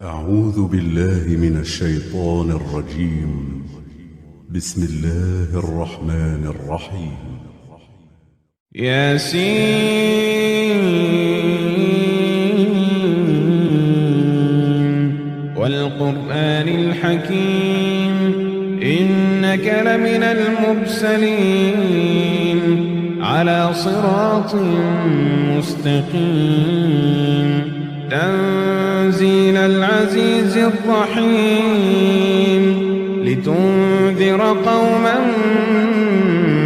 أعوذ بالله من الشيطان الرجيم. بسم الله الرحمن الرحيم. ياسين والقرآن الحكيم إنك لمن المرسلين على صراط مستقيم تنزيل العزيز الرحيم لتنذر قوما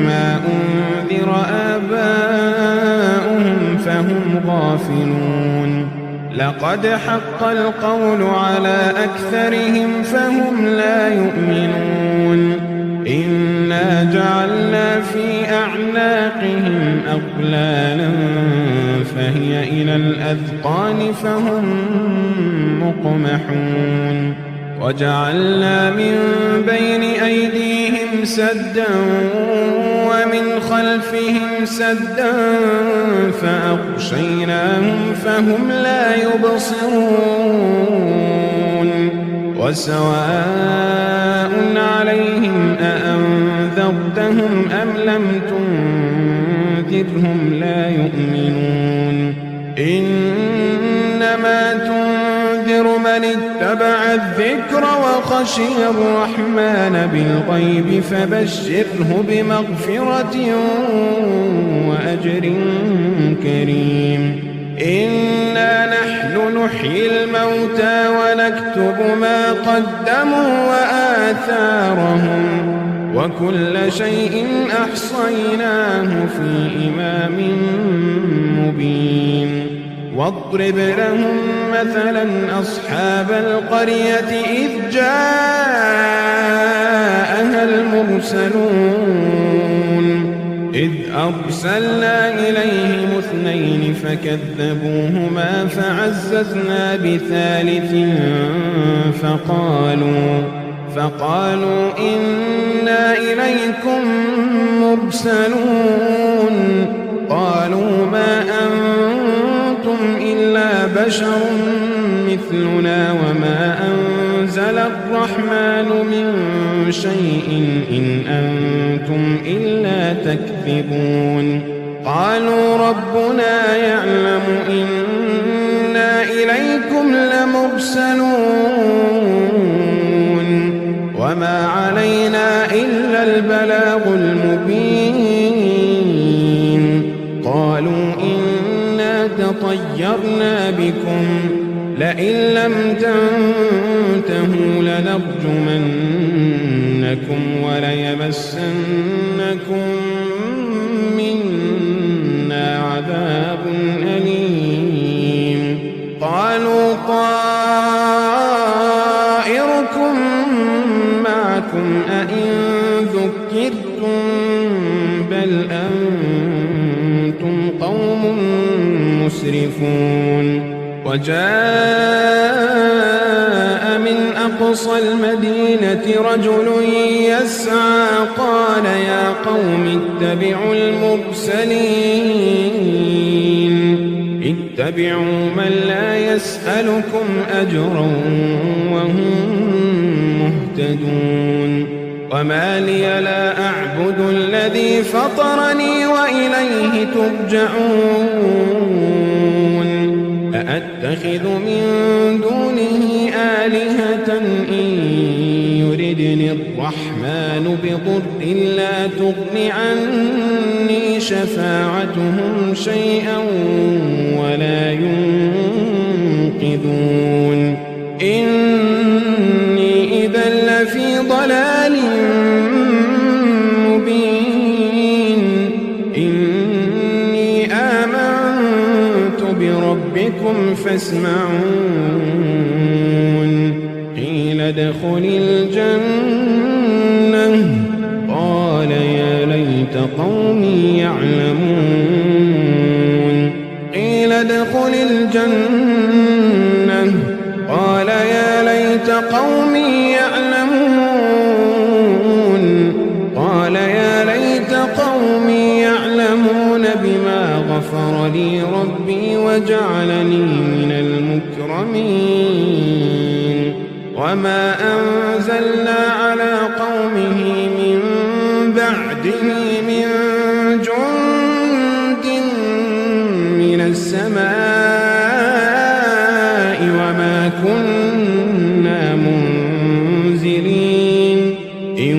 ما أنذر آباؤهم فهم غافلون لقد حق القول على أكثرهم فهم لا يؤمنون إنا جعلنا في أعناقهم أغلالا فهي إلى الأذقان فهم مقمحون وجعلنا من بين أيديهم سدا ومن خلفهم سدا فأغشيناهم فهم لا يبصرون وسواء عليهم أأنذرتهم أم لم تنذرهم لا يؤمنون إنما تنذر من اتبع الذكر وخشي الرحمن بالغيب فبشره بمغفرة وأجر كريم إنا نحن نحيي الموتى ونكتب ما قدموا وآثارهم وكل شيء أحصيناه في إمام مبين واضرب لهم مثلا أصحاب القرية إذ جاءها المرسلون إذ أرسلنا إليهم اثنين فكذبوهما فعززنا بثالث فقالوا إنا إليكم مرسلون قالوا ما أنتم إلا بشر مثلنا وما أنزل الرحمن من شيء إن أنتم إلا تكذبون قالوا ربنا يعلم إنا إليكم لمرسلون وما علينا إلا البلاغ المبين قالوا إنا تطيرنا بكم لئن لم تنتهوا لنرجمنكم وليمسنكم منا عذاب أليم قالوا طائركم معكم أئن ذكرتم بل أنتم قوم مسرفون وجاء من أقصى المدينة رجل يسعى قال يا قوم اتبعوا اتبعوا من لا يسألكم أجرا وهم مهتدون وما لي لا أعبد الذي فطرني وإليه ترجعون أأتخذ من دونه آلهة إن يردني الرحمن بضر لا تغن عني شفاعتهم شيئا ولا ينقذون إني إذا لفي ضلال مبين إني آمنت بربكم فاسمعون قيل ادخل الجنة قال يا ليت قومي يعلمون قيل ادخل الجنة قال يا ليت قومي يعلمون قال يا ليت قومي يعلمون بما غفر لي ربي وجعلني من المكرمين وما أنزلنا على قومه من بعده من جند من السماء وما كنا منزلين إن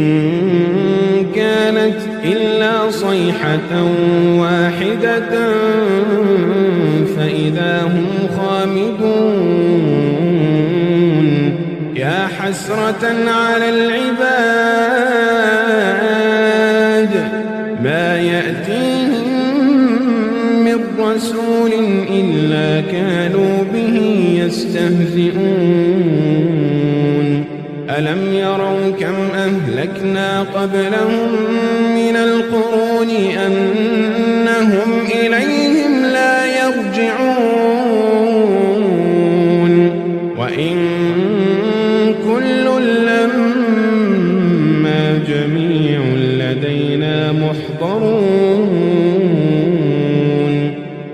كانت إلا صيحة واحدة فإذا هم خامدون يا حسرة على العباد ما يأتيهم من رسول إلا كانوا به يستهزئون ألم يروا كم أهلكنا قبلهم من القرون أنهم إليهم لا يرجعون وإن كل لما جميع لدينا محضرون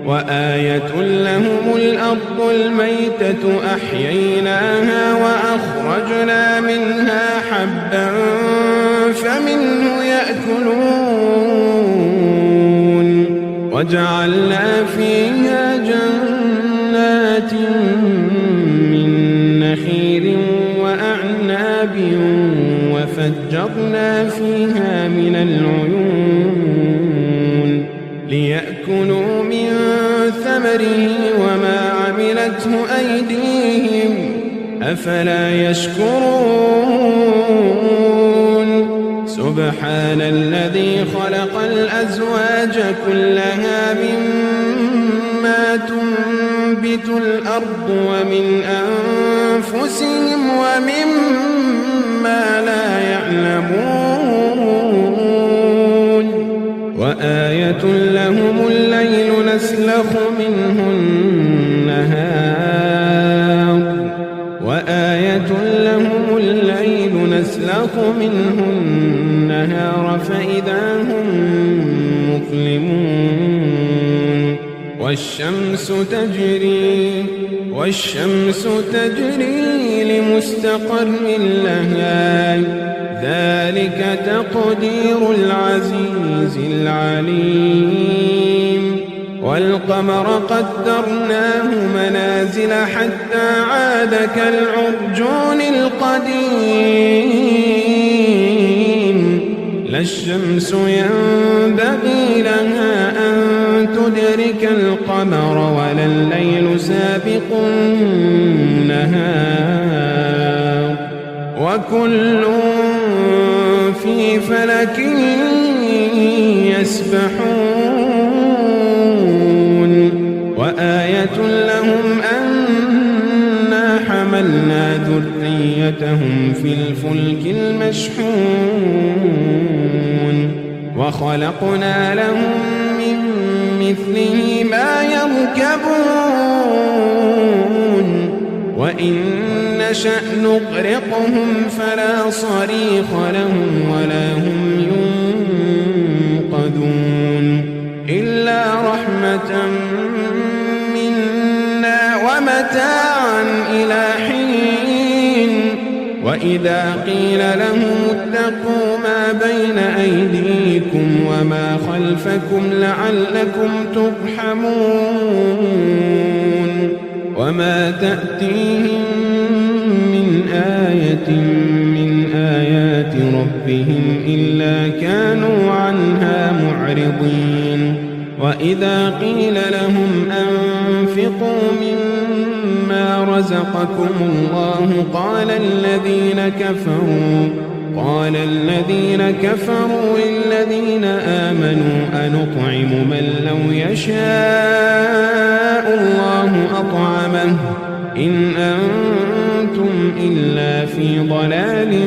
وآية لهم الأرض الميتة أحييناها وأخرجنا منها حبا فمنه يأكلون وجعلنا فيها جنات من نخيل وأعناب وفجرنا فيها من العيون ليأكلوا من ثمره وما عملته أيديهم أفلا يشكرون سبحان الذي خلق الأزواج كلها مما تنبت الأرض ومن أنفسهم ومما لا يعلمون وآية لهم الليل نسلخ منه النهار وآية لهم الليل نسلخ منه النهار فإذا هم مظلمون والشمس تجري لمستقر لها ذلك تقدير العزيز العليم والقمر قدرناه منازل حتى عاد كالعرجون القديم لا الشمس ينبغي لها أن تدرك القمر ولا الليل سابق النهار وكل في فلك يسبحون وآية لهم أنا حملنا ذريتهم في الفلك المشحون وخلقنا لهم من مثله ما يركبون وإن نشأ نغرقهم فلا صريخ لهم ولا هم ينقذون إلا رحمة منا ومتاعا إلى حين وإذا قيل لهم اتقوا ما بين أيديكم وما خلفكم لعلكم ترحمون وما تأتيهم من آية من آيات ربهم إلا كانوا عنها معرضين وإذا قيل لهم أنفقوا مما رزقكم الله قال الذين كفروا للذين آمنوا أنطعم من لو يشاء الله أطعمه إن أنتم إلا في ضلال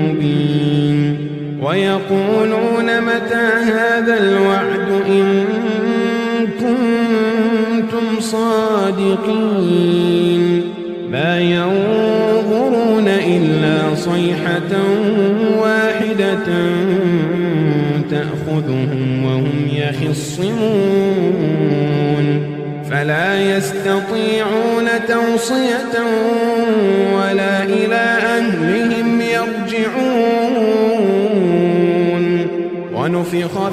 مبين ويقولون متى هذا الوعد إن كنتم صادقين ما ينظرون إلا صيحة واحدة تأخذهم وهم يخصمون فلا فلا يستطيعون توصية ولا إلى أهلهم يرجعون ونفخ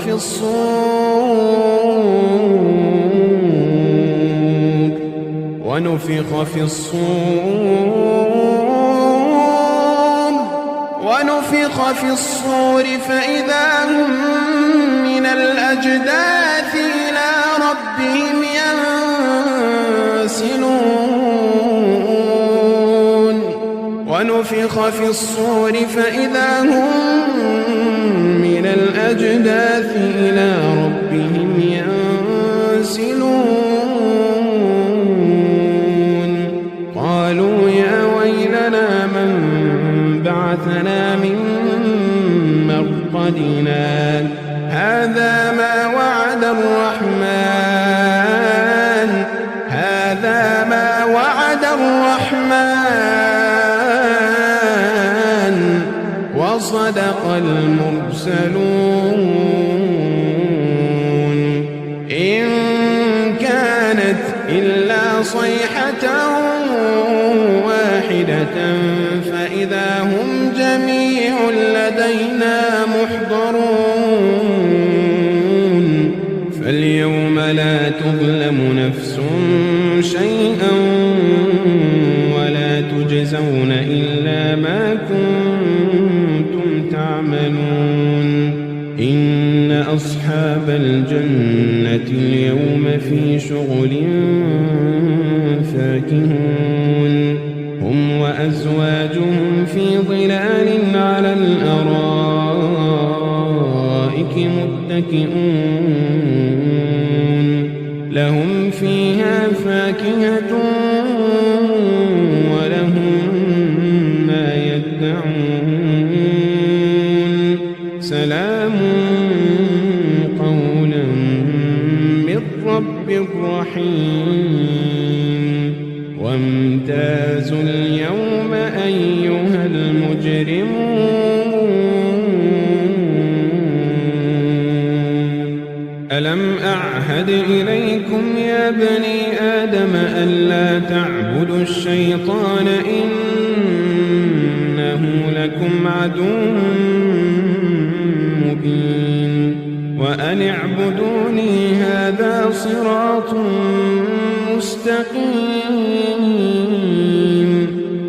في الصور فإذا هم من الأجداث إلى ربهم ينسلون ونفخ في الصور فإذا هم من الأجداث إلى ربهم ينسلون قالوا يا ويلنا من بعثنا من مرقدنا هذا ما وعد الرحمن وصدق المرسلون إن كانت إلا صيحة واحدة فإذا هم جميع لدينا محضرون فاليوم لا تظلم نفس شيئا ولا تجزون إلا ما كنتم تعملون إن أصحاب الجنة اليوم في شغل فاكهون هم وأزواجهم في ظلال على الأرائك متكئون لهم فيها فاكهة ولهم ما يدعون سلام قولا من رب رحيم وامتازوا اليوم أيها المجرمون ألم أعهد إليكم يا بني آدم ألا تعبدوا الشيطان إنه لكم عدو مبين وأن اعبدوني هذا صراط مستقيم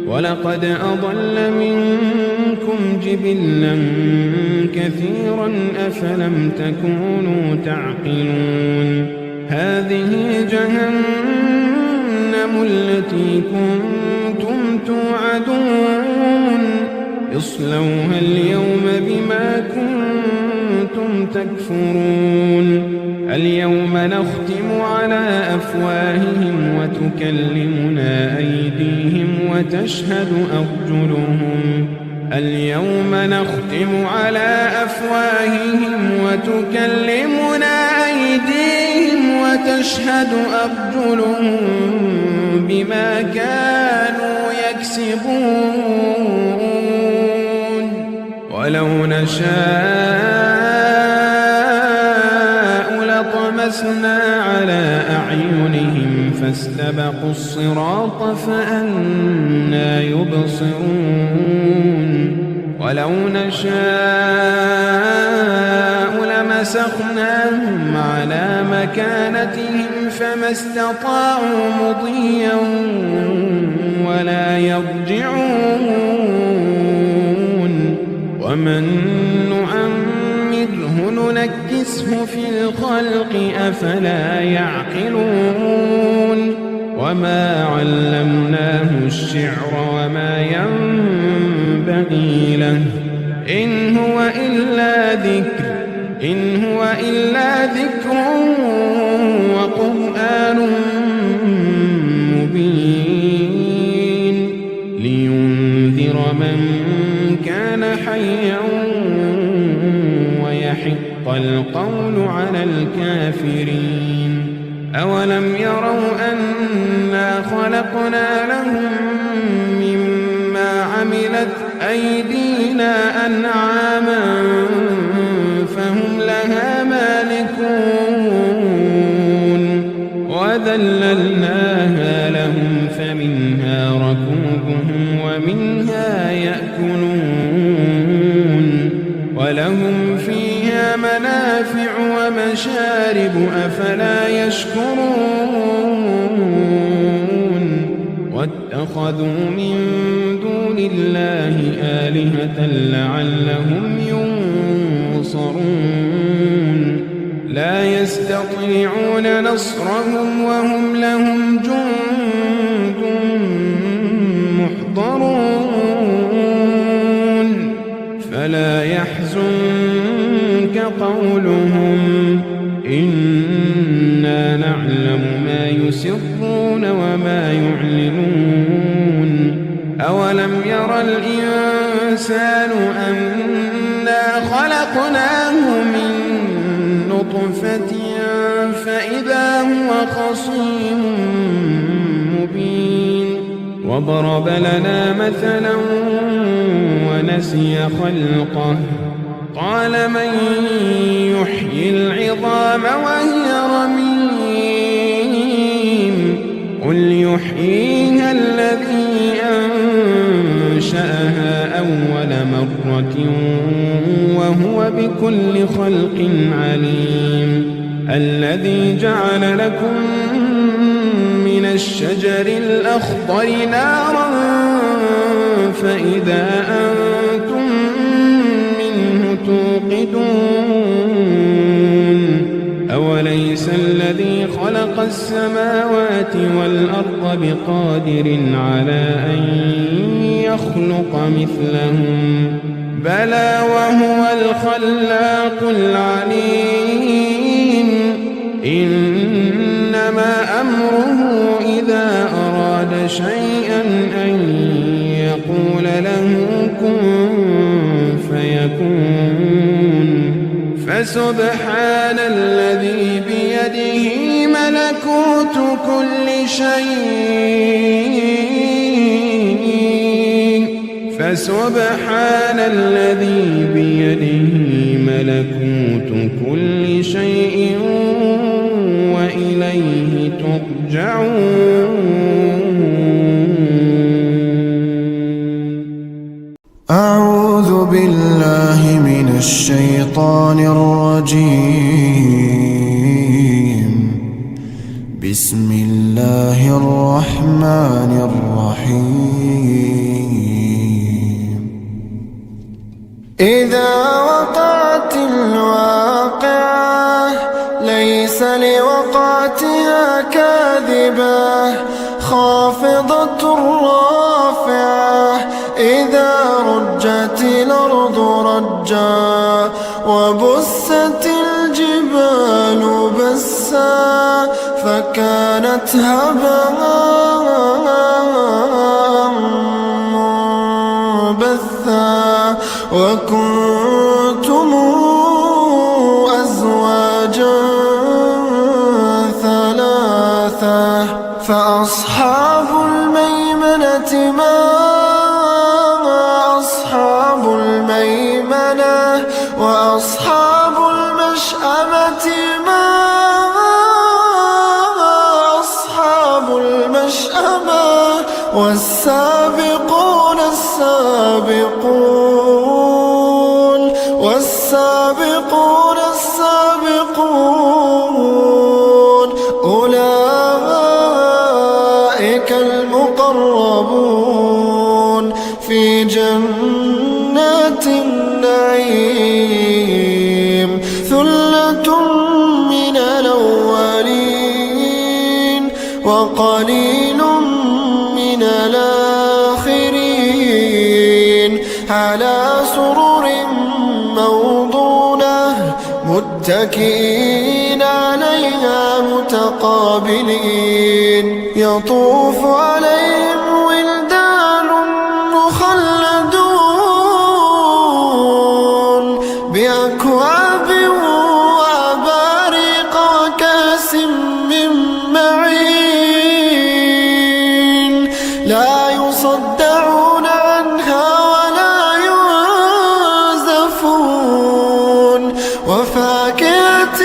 ولقد أضل منكم جبلا كثيرا أفلم تكونوا تعقلون هذه جهنم التي كنتم توعدون اصلوها اليوم بما كنتم تكفرون اليوم نختم على أفواههم وتكلمنا أيديهم وتشهد أرجلهم اليوم نختم على أفواههم وتكلمنا أيديهم وتشهد أرجلهم بما كانوا يكسبون ولو نشاء لطمسنا على أعينهم فاستبقوا الصراط فأنى يبصرون ولو نشاء لمسخناهم على مكانتهم فما استطاعوا مضيا ولا يرجعون ومن نعمره ننكسه في الخلق أفلا يعقلون وما علمناه الشعر وما ينبغي له إن هو إلا ذكر وقرآن مبين لينذر من كان حيا ويحق القول على الكافرين أولم يروا أنا خلقنا لهم مما عملت أيدينا أنعاما فهم لها مالكون وذللناهم ركوبهم ومنها يأكلون ولهم فيها منافع ومشارب أفلا يشكرون واتخذوا من دون الله آلهة لعلهم ينصرون لا يستطيعون نصرهم وهم لهم جند محضرون فلا يحزنك قولهم إنا نعلم ما يسرون وما يعلنون أولم ير الإنسان أنا خلقناه من نطفة فإذا هو خصيم مبين وضرب لنا مثلا ونسي خلقه قال من يحيي العظام وهي رميم قل يحييها الذي أنشأها أول مرة وهو بكل خلق عليم الذي جعل لكم من الشجر الأخضر نارا فإذا أنتم منه توقدون أوليس الذي خلق السماوات والأرض بقادر على أن يخلق مثلهم بلى وهو الخلاق العليم إنما أمره إذا أراد شيئا أن يقول له كن فيكون فسبحان الذي بيده ملكوت كل شيء فسبحان الذي بيده ملكوت كل شيء وإليه ترجعون أعوذ بالله من الشيطان الرجيم بسم الله الرحمن الرحيم إذا وقعت الواقعة ليس لوقعتها كاذبة خافضة رافعة إذا رجت الأرض رجا وبست الجبال بسا فكانت هباء منبثا وكنتم أزواجا ثلاثة فأصحاب الميمنة ما أصحاب الميمنة وأصحاب المشأمة ما أصحاب المشأمة والسابقون السابقون والسابقون السابقون أولئك المقربون في جنات النعيم ثلة من الأولين وقليل من الآخرين على سرر موضونة متكئين عليها متقابلين يطوف عليهم ولدان مخلدون بأكواب وأباريق وكأس من معين لا يصدعون عنها ولا ينزفون وفاكهة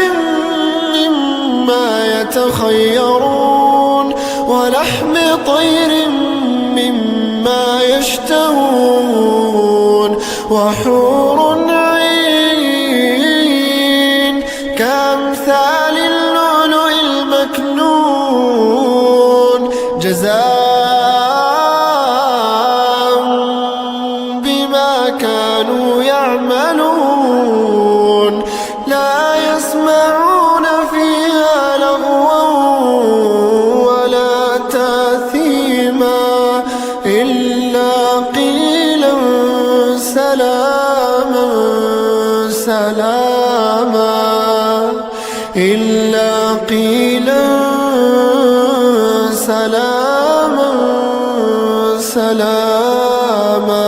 مما يتخيرون ولحم طير مما يشتهون وحور عين كأمثال اللؤلؤ المكنون جزاء بما كانوا يعملون لا يسمعون فيها لغوا ولا تأثيما إلا قيلا سلاما سلاما إلا قيلا سلاما سلاما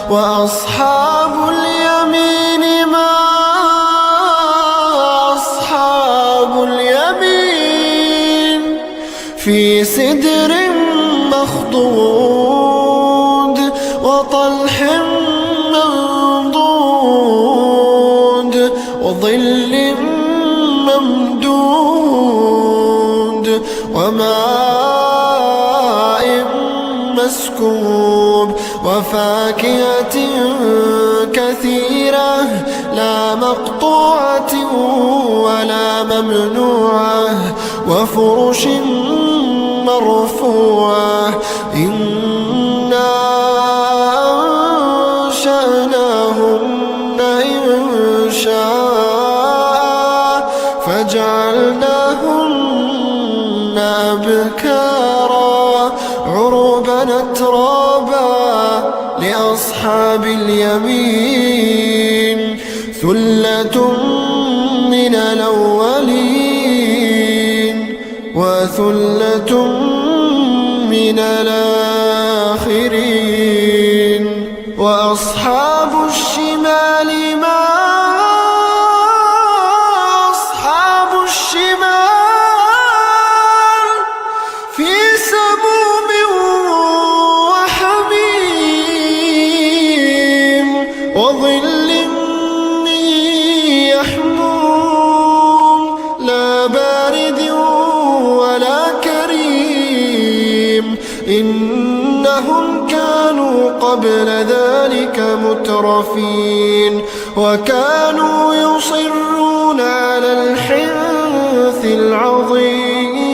وأصحاب اليمين ما أصحاب اليمين في سدر مخضود وطلح منضود وظل ممدود وماء مسكوب وفاكهة كثيرة لا مقطوعة ولا ممنوعة وفرش مرفوعة إنا أنشأناهن إنشاء فجعلناهن أبكارا عربا أترابا لأصحاب اليمين ثلة من الأولين وثلة من الآخرين وأصحاب الشمال ما أصحاب الشمال في سموم وحميم وظل من يحموم لا بارد ولا كريم إنهم كانوا قبل ذلك مترفين وكانوا يصرون على الحنث العظيم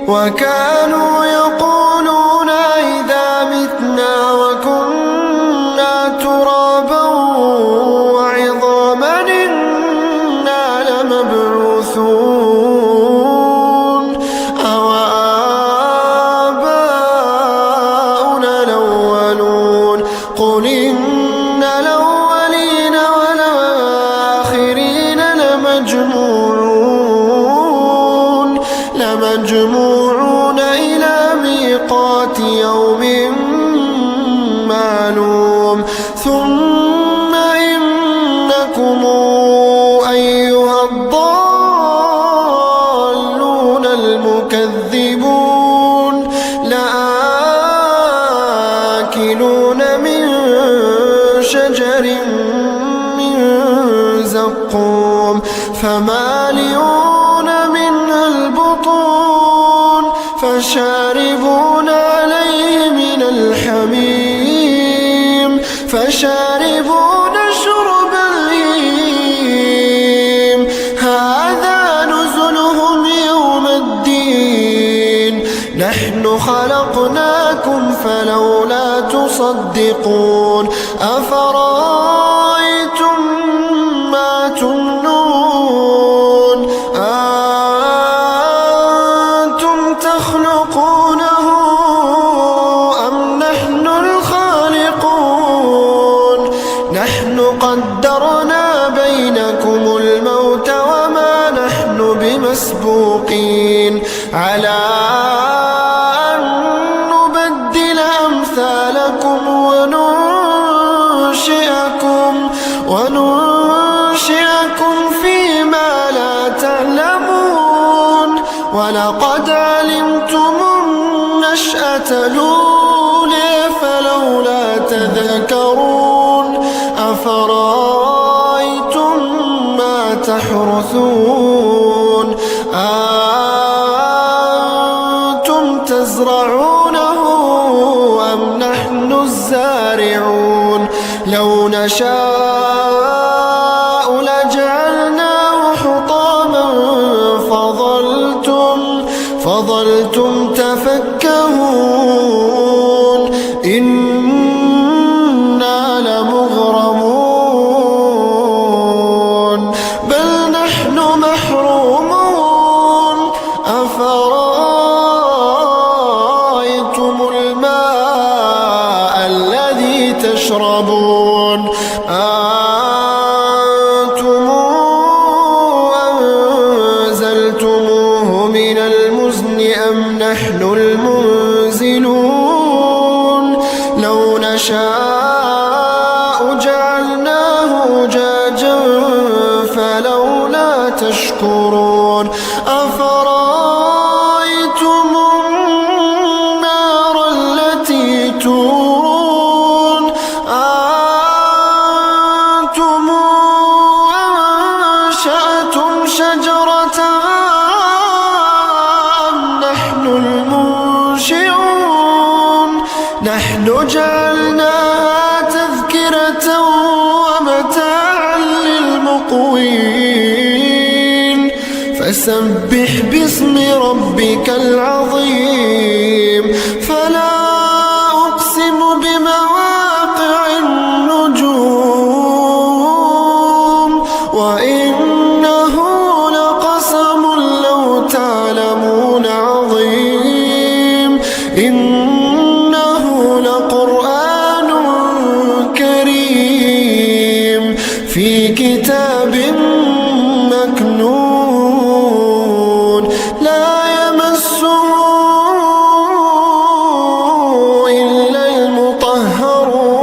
وكانوا يقولون إذا متنا وكنا ترابا وعظاما إنا لمبعوثون أو آباؤنا الأولون قل إن الأولين والآخرين لمجموعون إلى ميقات يوم معلوم ثم إنكم أيها الضالون المكذبون لآكلون من شجر من زقوم فمالئون منها البطون فشاربون عليه من الحميم فشاربون شرب الهيم هذا نزلهم يوم الدين نحن خلقناكم فلولا تصدقون أفرأيتم ما تمنون أنتم تخلقونه أم نحن الخالقون نحن قدرنا بينكم الموت وما نحن بمسبوقين على أن نبدل أمثالكم وننشئكم فيما لا تعلمون ولقد علمتم النشأة الأولى فلولا تذكرون أفرأيتم ما تحرثون أنتم تزرعونه أم نحن نشاء لجعلناه حطاما فظلتم تفكهون إنا لمغرمون بل نحن محرومون أفرأيتم الماء الذي تشربون أنتم أنزلتموه من المزن أم نحن المنزلون لو نشاء جعلناه أجاجا فلولا تشكرون أفرأيتم النار التي تورون أنتم أنشأتم شجرتها أم نحن المنشئون نحن جعلناها تذكرة ومتاعا للمقوين فسبح باسم ربك العظيم فلا أقسم بمواقع النجوم وإنه لقسم لو تعلمون عظيم إنه لقرآن كريم في كتاب مكنون لا يمسه إلا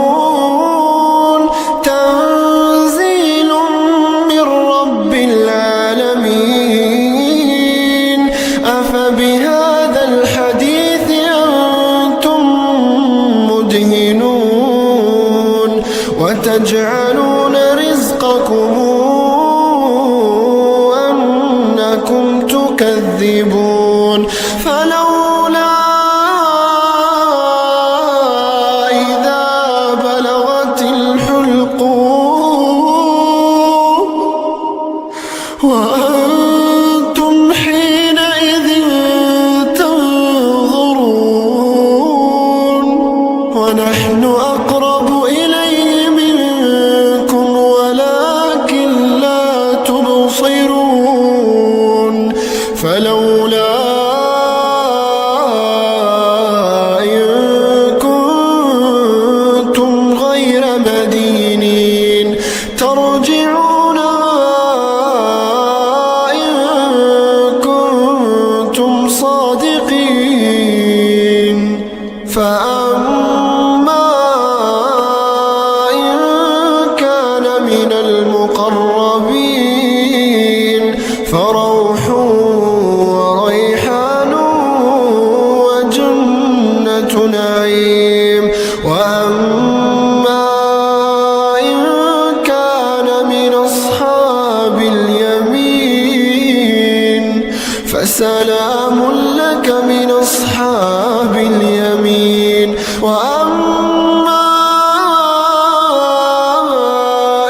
المطهرون تنزيل من رب العالمين أفبهذا الحديث أنتم مدهنون وتجعلون رزقكم أنكم تكذبون فلولا إذا بلغت الحلقوم وأنتم حينئذ تنظرون ونحن أقرب إليه منكم ولكن لا تبصرون فلولا إن كنتم غير مدينين ترجعونها إن كنتم صادقين فأما إن كان من المقربين فروح وريحان وجنة نعيم وأما إن كان من أصحاب اليمين فسلام لك من أصحاب اليمين وأما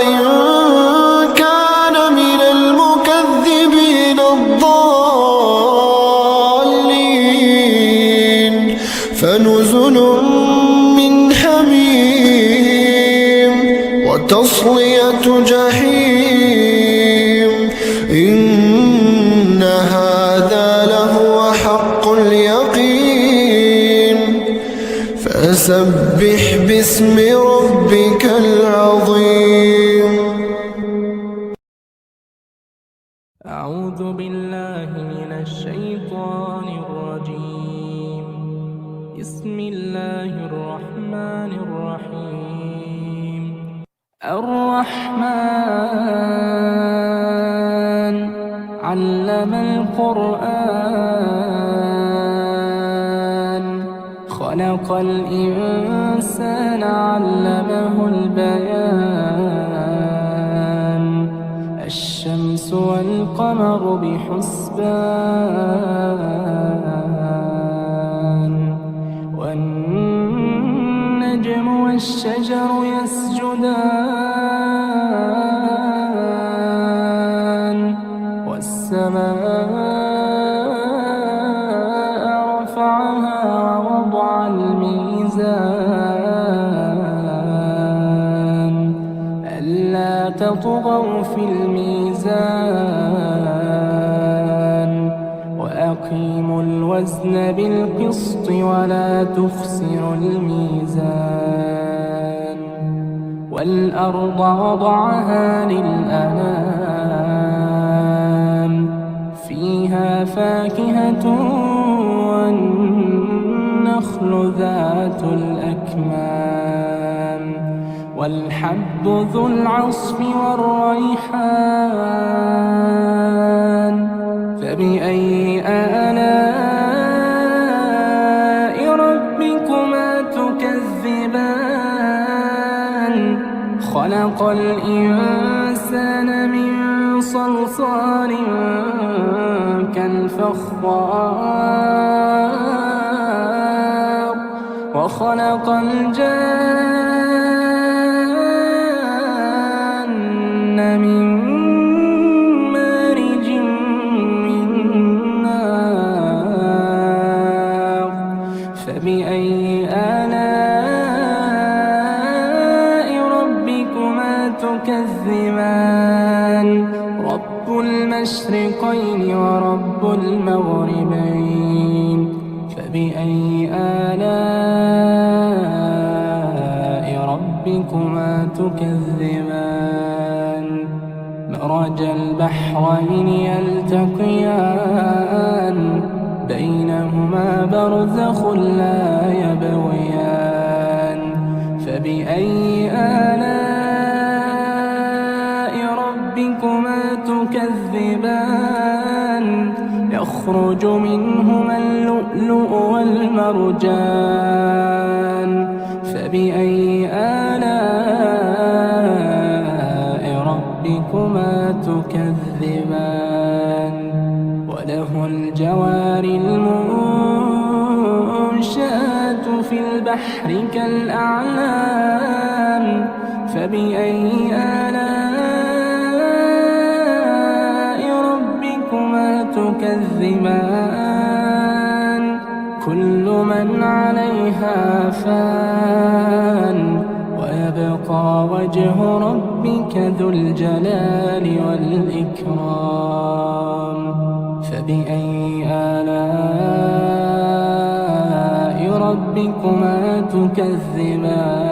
إن كان من المكذبين الضالين فنزل من حميم وتصلية جحيم إن هذا لهو حق اليقين فسبح باسم ربك العظيم أعوذ بالله من الشيطان الرجيم بسم الله الرحمن الرحيم الرحمن علم القرآن خلق الإنسان علمه البيان الشمس والقمر بحسبان والنجم والنجم والشجر يسجدان والسماء رفعها ووضع الميزان ألا تطغوا في الميزان وأقيموا الوزن بالقسط ولا تخسروا الميزان والأرض وضعها للأنام فيها فاكهة والنخل ذات الأكمام والحب ذو العصف والريحان فبأي آلاء ربكما تكذبان خلق الإنسان من صلصال كالفخار وخلق الجان من مارج من نار فبأي آلاء ربكما تكذبان رب المشرقين ورب المغربين فبأي آلاء ربكما تكذبان مرج البحرين يلتقيان بينهما برزخ لا يبغيان فبأي آلاء ربكما تكذبان يخرج منهما اللؤلؤ والمرجان فبأي آلاء ربكما تكذبان وله الجوار المنشآت في البحر كالأعلام فبأي آلاء ربكما تكذبان كل من عليها فان ويبقى وجه ربك ذو الجلال والإكرام فبأي آلاء ربكما تكذبان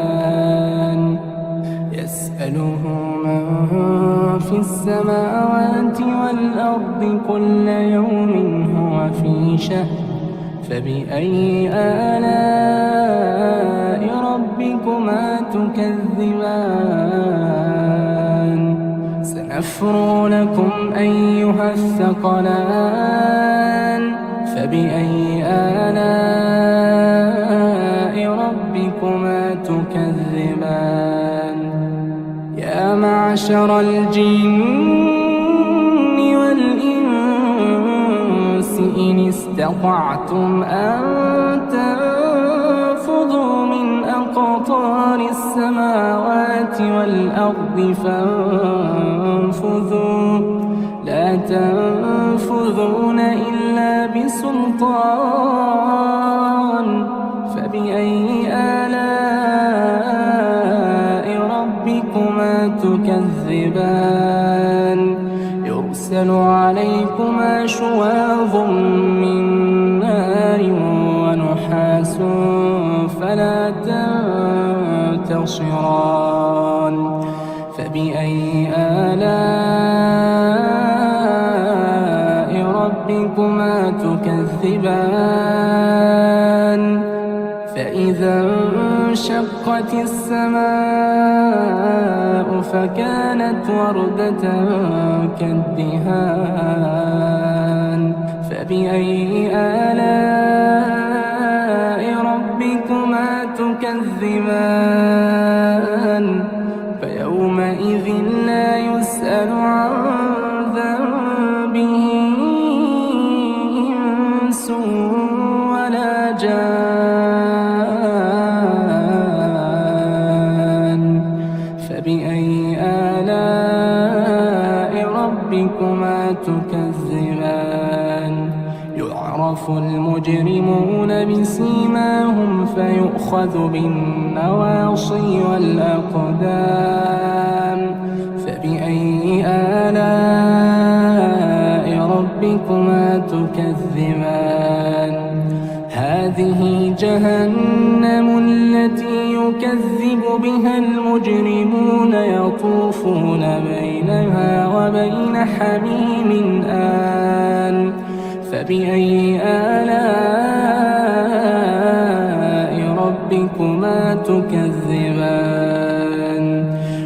يسأله من في السماوات والأرض كل يوم هو في شأن فبأي آلاء ربكما تكذبان سنفرغ لكم أيها الثقلان فبأي آلاء ربكما تكذبان يا معشر الجن والإنس إن استطعتم أن تنفذوا من أقطار السماوات والأرض فانفذوا لا تنفذون إلا بسلطان فبأي آلاء ربكما تكذبان يرسل عليكما شواظ من نار ونحاس فلا تنتصران فبأي آلاء ربكما تكذبان فإذا انشقت السماء فكانت وردة كالدهان فبأي آلاء ربكما تكذبان فيومئذ لا يسأل عن ذنبه إنس ولا جان يعرف المجرمون بسيماهم فيؤخذ بالنواصي والأقدام فبأي آلاء ربكما تكذبان هذه جهنم التي يكذب بها المجرمون يطوفون بينها وبين حميم آن فبأي آلاء ربكما تكذبان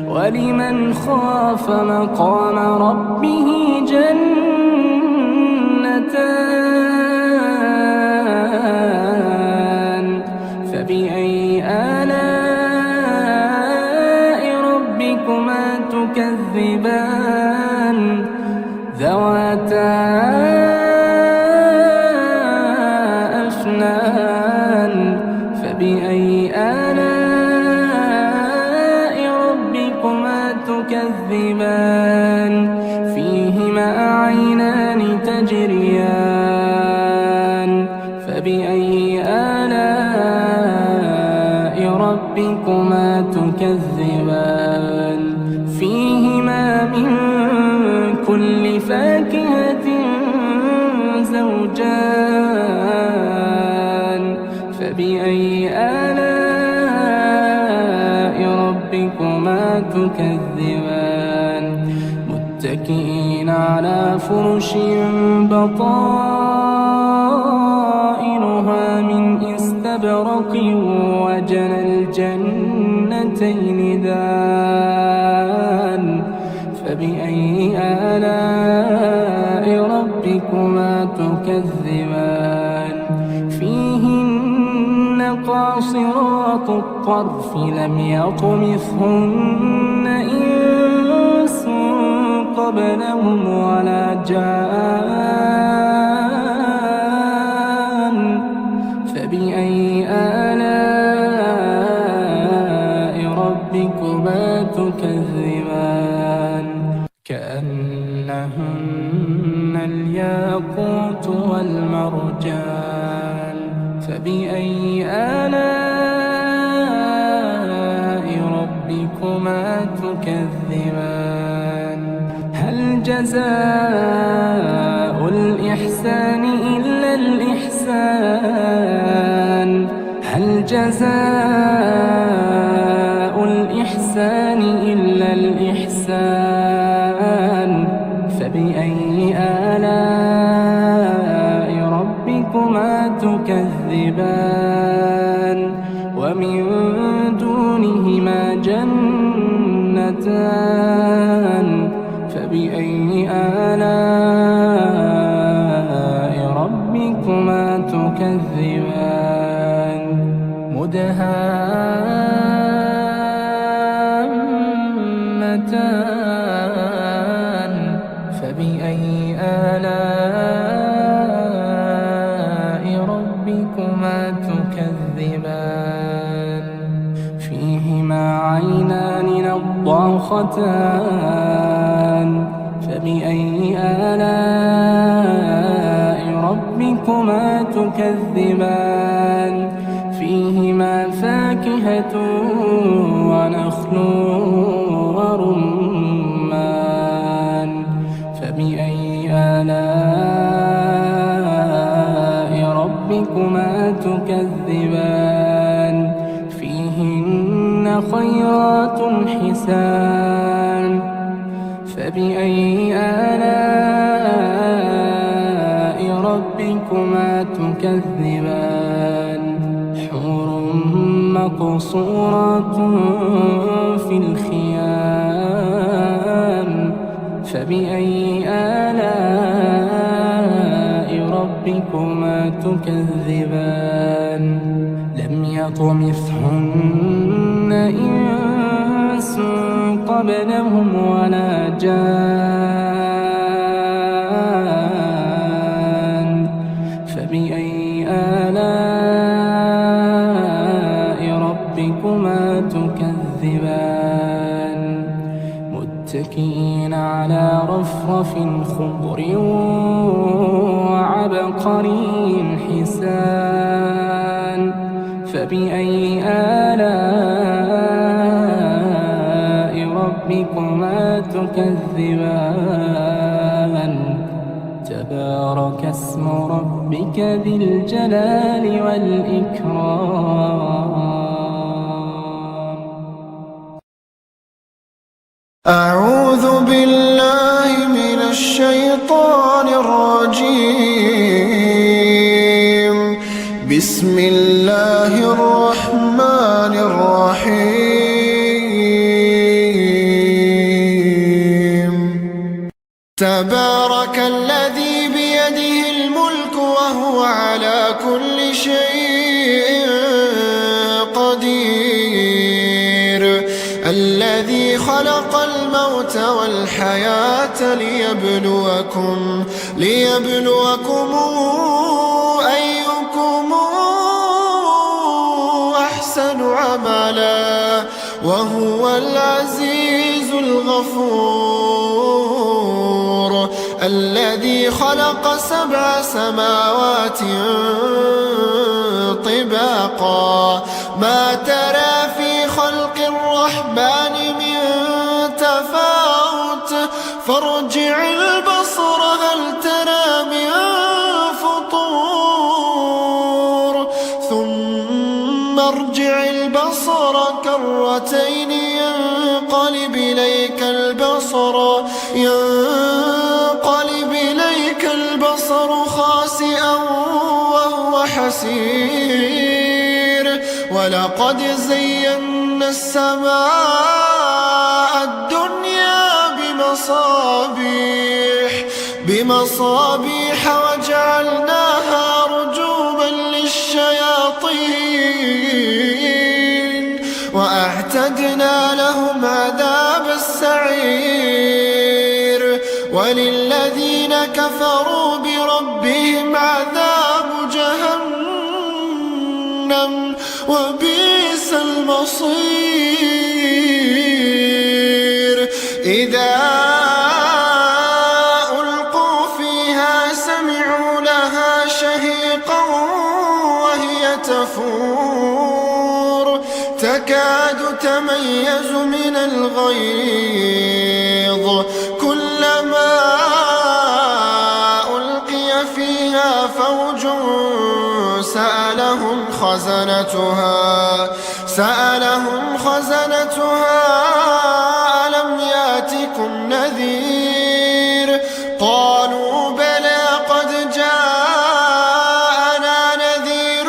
ولمن خاف مقام ربه جنتان فبأي آلاء ربكما تكذبان ذواتا أفنان فبأي آلاء ربكما تكذبان فيهما عينان تجريان فبأي آلاء ربكما تكذبان فيهما من كل فاكهة زوجان فبأي آلاء ربكما تكذبان متكئين على فرش بطائنها من استبرق وجنى الجنتين دان فبأي آلاء ربكما تكذبان فيهن قاصرات الطرف لم يطمثهن إنس قبلهم ولا جان فبأي آلاء ربكما تكذبان كأنهن الياقوت والمرجان فبأي آلاء ربكما تكذبان هل جزاء الإحسان إلا الإحسان هل جزاء الإحسان إلا الإحسان فبأي آلاء ربكما تكذبان ومن دونهما جنتان فبأي آلاء ربكما تكذبان مدهامتان فبأي آلاء ربكما تكذبان فيهما عينان نضاختان فبأي آلاء ربكما تكذبان فيهما فاكهة ونخل ورمان فبأي آلاء ربكما تكذبان فيهن خيرات حسان فبأي آلاء ربكما تكذبان حور مقصورات في الخيام فبأي آلاء ربكما تكذبان لم يطمثهن إنس قبلهم ولا جان فبأي آلاء ربكما تكذبان متكئين على رفرف خضر وعبقري حسان فبأي آلاء ربكما تكذبان تبارك اسم ربك ذي الجلال والإكرام. أعوذ بالله من الشيطان الرجيم. بسم الله الرحمن الرحيم. تبارك الذي بيده الملك وهو على كل شيء قدير. الذي خلق الموت والحياة ليبلوكم أيكم أحسن عملا وهو العزيز الغفور. الذي خلق 7 سماوات طباقا ما ترى في خلق الرحمن من تفاوت فارجع البصر هل ترى من فطور ثم ارجع البصر كرتين ينقلب إليك البصر خاسئا وهو حسير. ولقد زينا السماء الدنيا بمصابيح وجعلناها رجوما للشياطين وأعتدنا لهم عذاب السعير. وللذين كفروا بربهم عذاب جهنم وبئس المصير. إذا ألقوا فيها سمعوا لها شهيقا وهي تفور تكاد تميز من الغيظ كلما ألقي فيها فوج سألهم خزنتها ألم يأتكم نذير قالوا بلى قد جاءنا نذير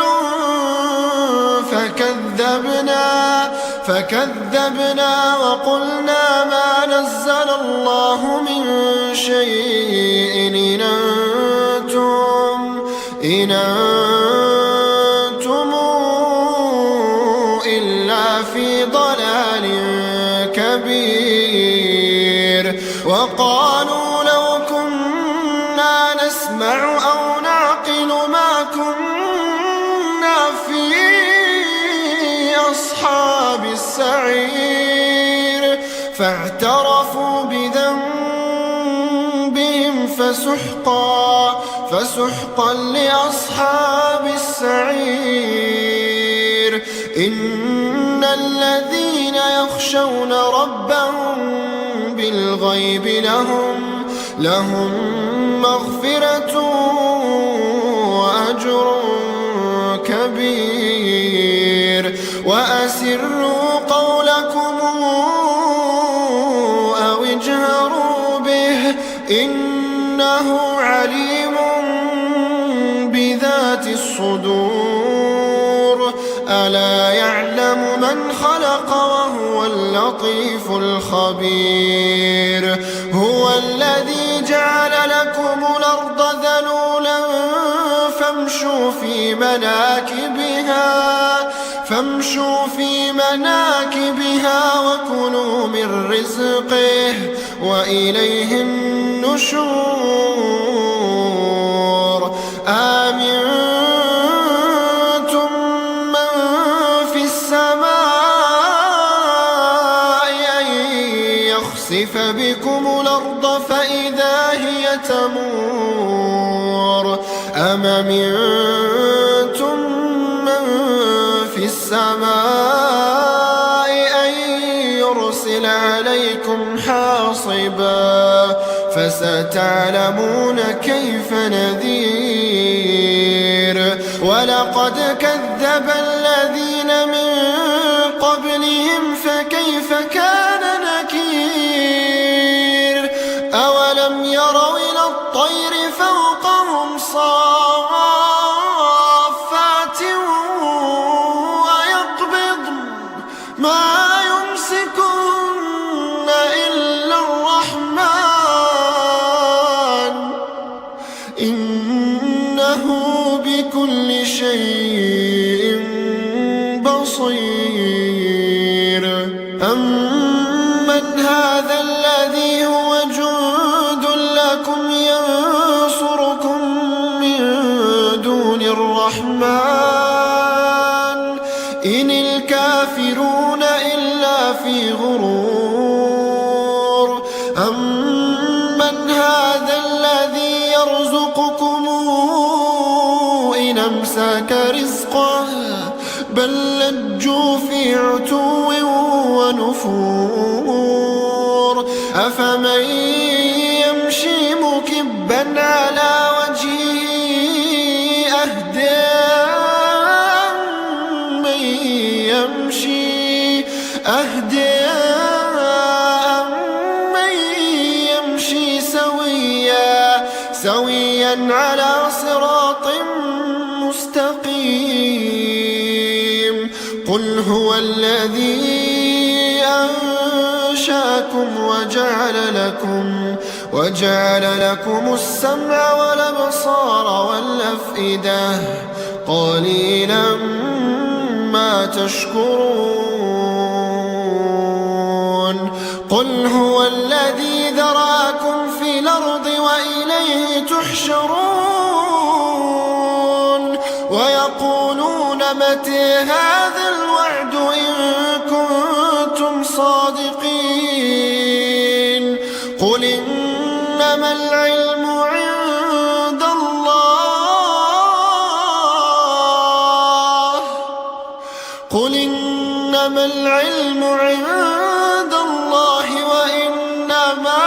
فكذبنا وقلنا ما نزل الله من شيء إن أنتم إلا في ضلال كبير. وقالوا لو كنا نسمع أو نعقل ما كنا في أصحاب السعير. فاعترفوا بذنبهم فسحقا لأصحاب السعير. إن الذين يخشون ربهم بالغيب لهم مغفرة وأجر كبير. وأسروا قولكم أو اجهروا به إنه عليم بذات الصدور. ألا يعلم من خلق وهو اللطيف الخبير. هو الذي جعل لكم الأرض ذلولا فامشوا في مناكبها وكلوا من رزقه وإليه النشور. آمنتم من في السماء أن ويخسف بكم الأرض فإذا هي تمور أم أمنتم من في السماء أن يرسل عليكم حاصبا فستعلمون كيف نذير ولقد كذب الذين من قبلهم فكيف كان نكير أولم يروا إلى الطير فوقهم صافات ويقبضن ما يمسكن إلا الرحمن إنه بكل شيء بصير أمن هذا الذي هو جند لكم ينصركم من دون الرحمن إن الكافرون إلا في غرور أمن هذا الذي يرزقكم إن أمسك رزقه بل لجوا في عتو ونفور أفمن يمشي مكبا على وجهه أهدى من يمشي سويا على صراط مستقيم قل هو الذي أنشاكم وجعل لكم السمع والأبصار والأفئدة قليلا ما تشكرون قل هو الذي ذراكم في الأرض وإليه تحشرون ويقولون متى هذا الوعد إن كنتم صادقين قل إنما العلم عند الله وإنما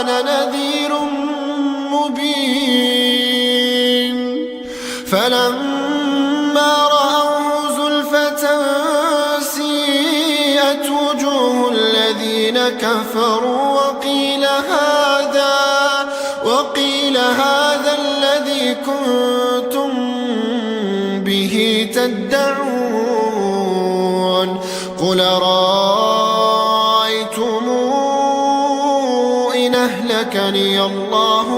أنا نذير مبين فلما رأوه زلفة سيئت وجوه الذين كفروا وقيل هذا الذي كنتم به تدعون قل رأيتم إن أهلكني الله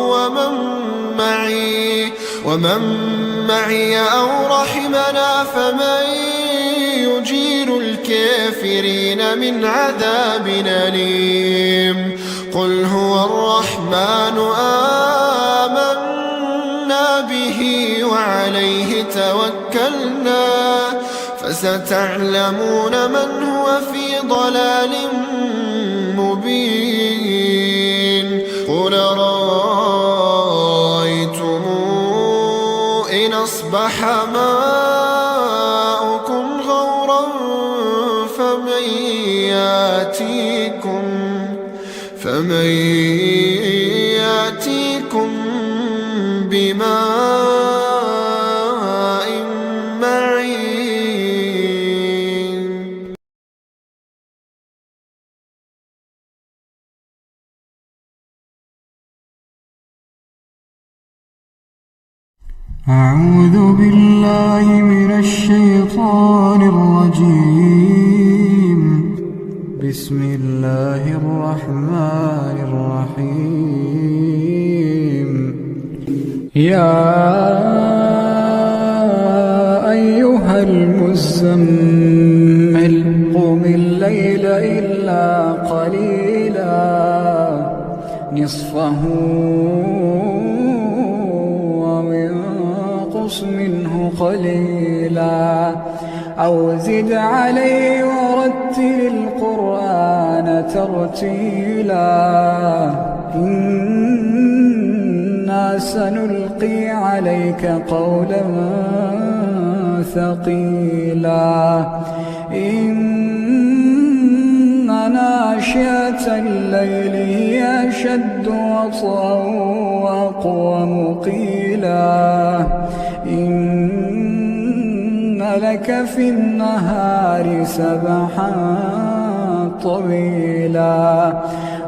ومن معي أو رحمنا فمن يجير الكافرين من عذاب أليم قل هو الرحمن آمنا به وعليه توكلنا فستعلمون من هو في ضلال مبين قل رأيتم إن أصبح ماؤكم غورا فمن يأتيكم بماء معين أعوذ بالله من الشيطان الرجيم بسم الله الرحمن الرحيم يا أيها المزمل قم الليل إلا قليلا نصفه منه قليلا أو زد عليه ورتل القرآن ترتيلا إنا سنلقي عليك قولا ثقيلا إن ناشئة الليل هي أشد وطئا وأقوم قيلا إن لك في النهار سبحا طويلا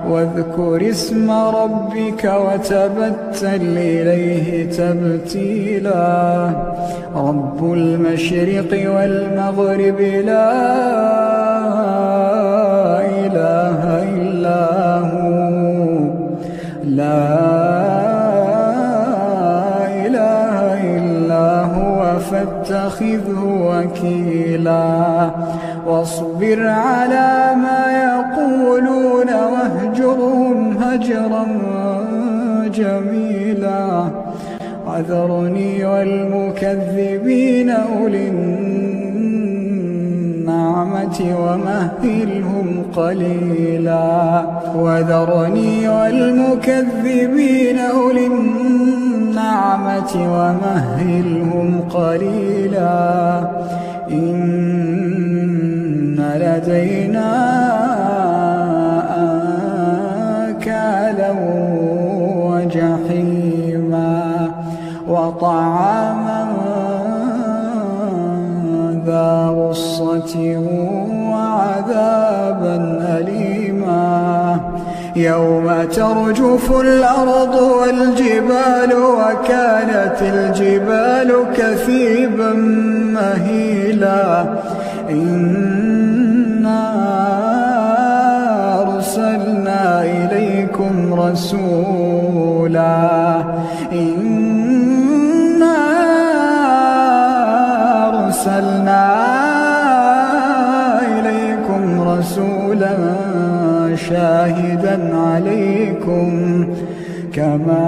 واذكر اسم ربك وتبتل إليه تبتيلا رب المشرق والمغرب لا إله إلا هو لا إله إلا هو فاتخذه وكيلا واصبر على ما يقولون واهجرهم هجرا جميلا وذرني والمكذبين أولي النعمة ومهلهم قليلا وذرني والمكذبين أولي النعمة ومهلهم قليلا إن لدينا أنكالا وجحيما وطعاما ذا غصة وعذابا أليما يوم ترجف الأرض والجبال وكانت الجبال كثيبا مهيلا إنا أرسلنا إليكم رسولا إنا أرسلنا إليكم رسولا شاهدا عليكم كما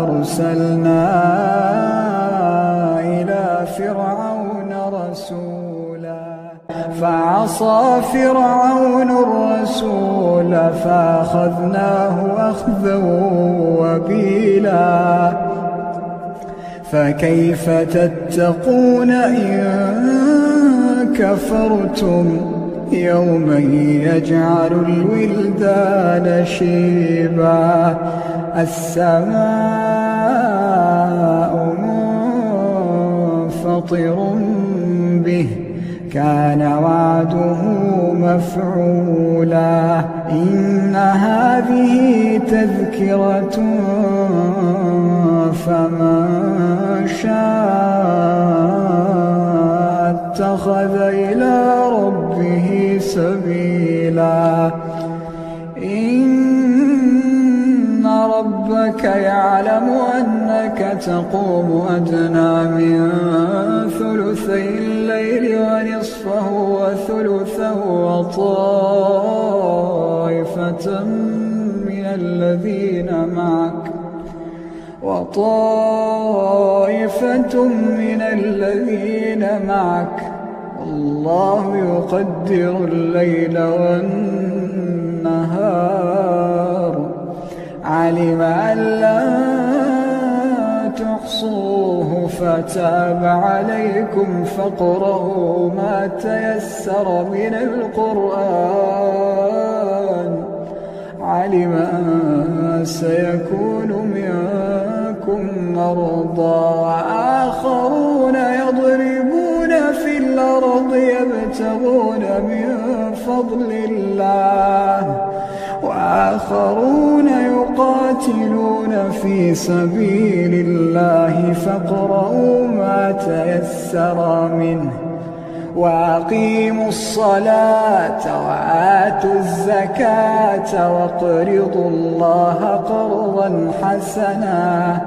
أرسلنا إلى فرعون رسولا فعصى فرعون الرسول فأخذناه أخذا وبيلا فكيف تتقون إن كفرتم يوما يجعل الولدان شيبا السماء منفطر به كان وعده مفعولا إن هذه تذكرة فمن شاء اتخذ إلى ربه سبيلا إن ربك يعلم أنك تقوم أدنى من ثلثي الليل ونصفه وثلثه وطائفة من الذين معك والله يقدر الليل والنهار علم أن لا تحصوه فتاب عليكم فاقرؤوا ما تيسر من القرآن علم أن سيكون منكم مرضى وآخرون يضربون في الأرض يبتغون من فضل الله وآخرون يقاتلون في سبيل الله فاقرؤوا ما تيسر منه وأقيموا الصلاة وآتوا الزكاة واقرضوا الله قرضا حسنا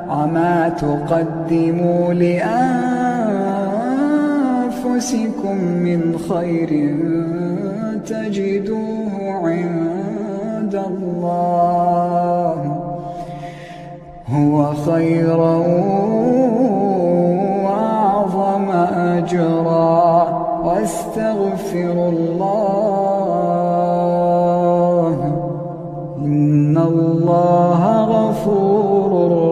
وما تقدموا لأنفسكم من خير تجدوه عند الله هو خيرا وأعظم أجرا وأستغفر الله إن الله غفور